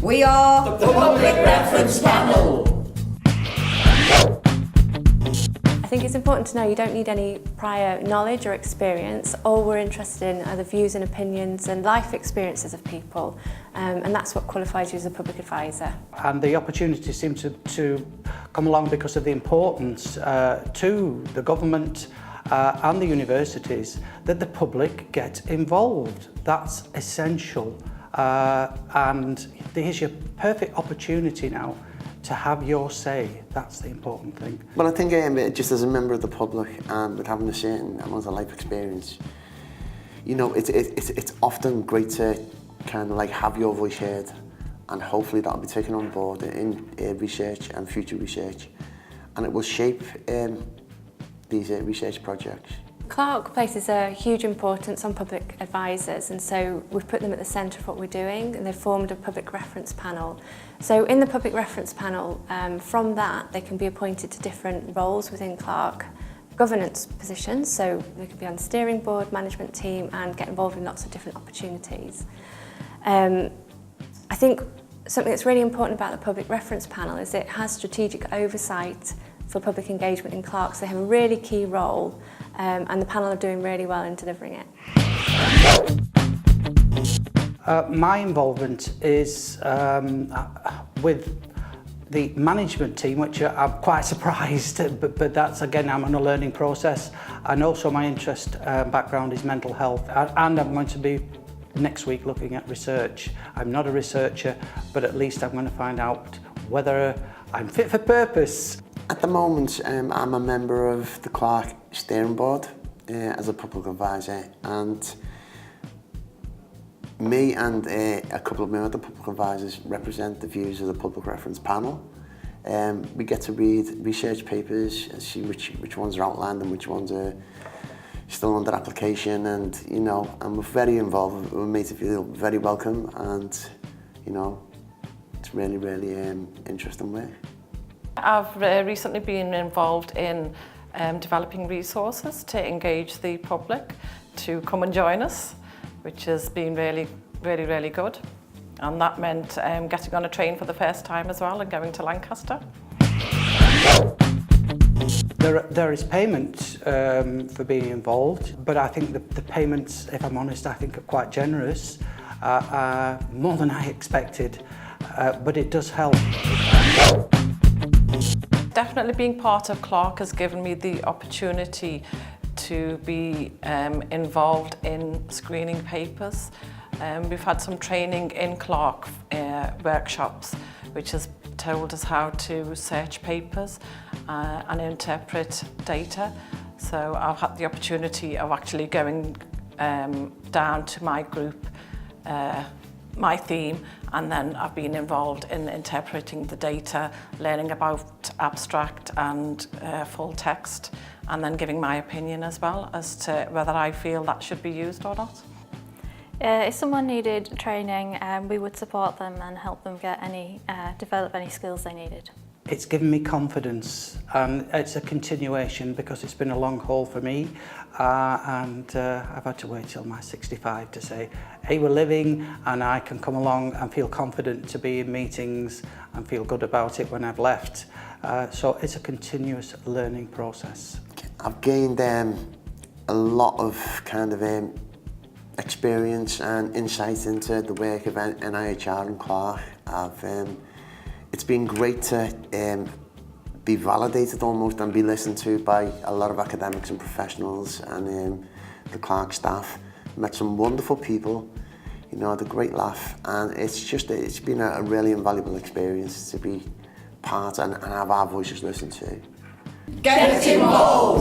We are the Public Reference Panel. I think it's important to know you don't need any prior knowledge or experience. All we're interested in are the views and opinions and life experiences of people, and that's what qualifies you as a public advisor. And the opportunity seemed to come along because of the importance to the government and the universities that the public get involved. That's essential, and here's your perfect opportunity now to have your say. That's the important thing. Well, I think just as a member of the public and with having a certain amount of life experience, you know, it's often great to kind of like have your voice heard, and hopefully that'll be taken on board in research and future research, and it will shape these research projects. CLAHRC places a huge importance on public advisors, and so we've put them at the centre of what we're doing, and they've formed a public reference panel. So in the public reference panel, from that they can be appointed to different roles within CLAHRC, governance positions, so they could be on the steering board, management team, and get involved in lots of different opportunities. I think something that's really important about the public reference panel is it has strategic oversight for public engagement in CLAHRC, so they have a really key role, and the panel are doing really well in delivering it. My involvement is with the management team, which I'm quite surprised, but that's, again, I'm on a learning process. And also my interest background is mental health, and I'm going to be next week looking at research. I'm not a researcher, but at least I'm going to find out whether I'm fit for purpose. At the moment, I'm a member of the CLAHRC steering board as a public advisor, and me and a couple of my other public advisors represent the views of the public reference panel. We get to read research papers and see which ones are outlined and which ones are still under application, and you know, and we're very involved. We're made to feel very welcome, and you know, it's really interesting work. I've recently been involved in developing resources to engage the public to come and join us, which has been really good. And that meant getting on a train for the first time as well and going to Lancaster. There is payment for being involved, but I think the payments, if I'm honest, I think are quite generous, more than I expected, but it does help. Definitely being part of CLAHRC has given me the opportunity to be involved in screening papers. We've had some training in CLAHRC workshops, which has told us how to search papers and interpret data. So I've had the opportunity of actually going down to my group, my theme, and then I've been involved in interpreting the data, learning about abstract and full text, and then giving my opinion as well as to whether I feel that should be used or not. If someone needed training, we would support them and help them get develop any skills they needed. It's given me confidence, and it's a continuation because it's been a long haul for me, and I've had to wait till my 65 to say, hey, we're living, and I can come along and feel confident to be in meetings and feel good about it when I've left. So it's a continuous learning process. I've gained a lot of kind of experience and insight into the work of NIHR and CLAHRC. It's been great to be validated almost and be listened to by a lot of academics and professionals and the CLAHRC staff. Met some wonderful people, you know, had a great laugh, and it's been a really invaluable experience to be part and have our voices listened to. Get involved!